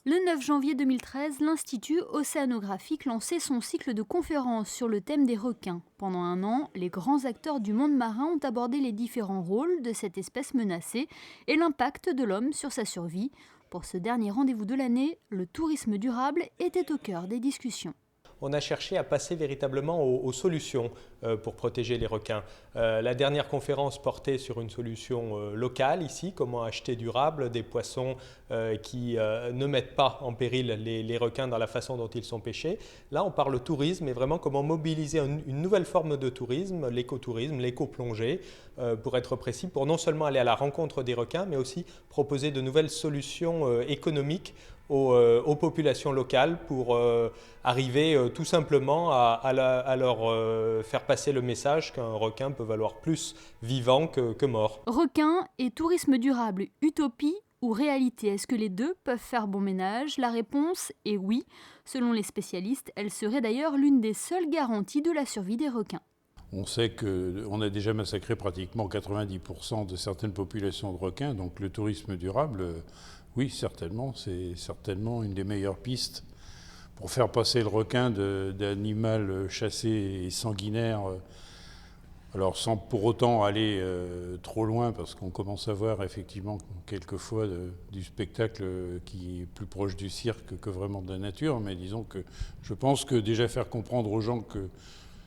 Le 9 janvier 2013, l'Institut océanographique lançait son cycle de conférences sur le thème des requins. Pendant un an, les grands acteurs du monde marin ont abordé les différents rôles de cette espèce menacée et l'impact de l'homme sur sa survie. Pour ce dernier rendez-vous de l'année, le tourisme durable était au cœur des discussions. On a cherché à passer véritablement aux solutions pour protéger les requins. La dernière conférence portait sur une solution locale ici, comment acheter durable des poissons qui ne mettent pas en péril les requins dans la façon dont ils sont pêchés. Là, on parle tourisme et vraiment comment mobiliser une nouvelle forme de tourisme, l'écotourisme, l'éco-plongée, pour être précis, pour non seulement aller à la rencontre des requins, mais aussi proposer de nouvelles solutions économiques aux populations locales pour arriver tout simplement à leur faire passer le message qu'un requin peut valoir plus vivant que mort. Requins et tourisme durable, utopie ou réalité? Est-ce que les deux peuvent faire bon ménage? La réponse est oui. Selon les spécialistes, elle serait d'ailleurs l'une des seules garanties de la survie des requins. On sait qu'on a déjà massacré pratiquement 90% de certaines populations de requins, donc le tourisme durable, oui, certainement, c'est certainement une des meilleures pistes pour faire passer le requin d'animal chassé et sanguinaire, alors sans pour autant aller trop loin, parce qu'on commence à voir effectivement quelquefois du spectacle qui est plus proche du cirque que vraiment de la nature, mais disons que je pense que déjà faire comprendre aux gens que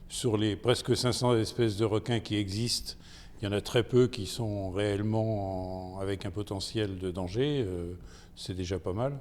sur les presque 500 espèces de requins qui existent, il y en a très peu qui sont réellement avec un potentiel de danger, c'est déjà pas mal.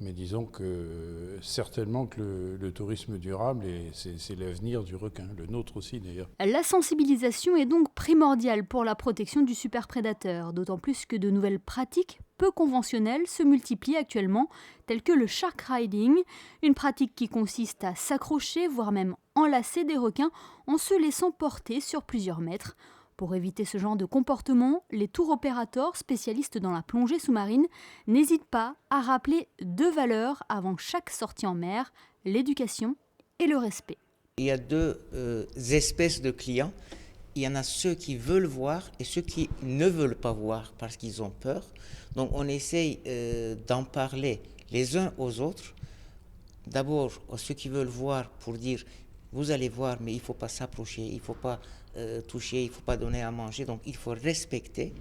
Mais disons que certainement que le tourisme durable, c'est l'avenir du requin, le nôtre aussi d'ailleurs. La sensibilisation est donc primordiale pour la protection du superprédateur, d'autant plus que de nouvelles pratiques peu conventionnelles se multiplient actuellement, telles que le shark riding, une pratique qui consiste à s'accrocher, voire même enlacer des requins en se laissant porter sur plusieurs mètres. Pour éviter ce genre de comportement, les tour opérateurs spécialistes dans la plongée sous-marine n'hésitent pas à rappeler deux valeurs avant chaque sortie en mer, l'éducation et le respect. Il y a deux espèces de clients. Il y en a ceux qui veulent voir et ceux qui ne veulent pas voir parce qu'ils ont peur. Donc on essaye d'en parler les uns aux autres. D'abord, ceux qui veulent voir pour dire vous allez voir, mais il ne faut pas s'approcher, il ne faut pas toucher, il ne faut pas donner à manger, donc il faut respecter.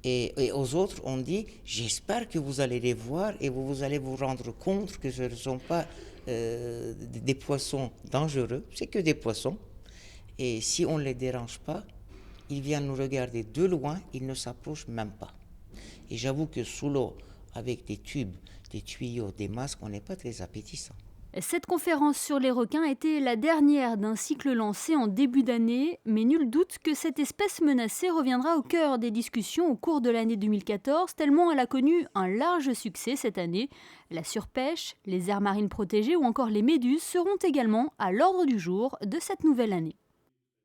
Et aux autres, on dit, j'espère que vous allez les voir et vous allez vous rendre compte que ce ne sont pas des poissons dangereux, c'est que des poissons. Et si on ne les dérange pas, ils viennent nous regarder de loin, ils ne s'approchent même pas. Et j'avoue que sous l'eau, avec des tubes, des tuyaux, des masques, on n'est pas très appétissant. Cette conférence sur les requins était la dernière d'un cycle lancé en début d'année, mais nul doute que cette espèce menacée reviendra au cœur des discussions au cours de l'année 2014, tellement elle a connu un large succès cette année. La surpêche, les aires marines protégées ou encore les méduses seront également à l'ordre du jour de cette nouvelle année.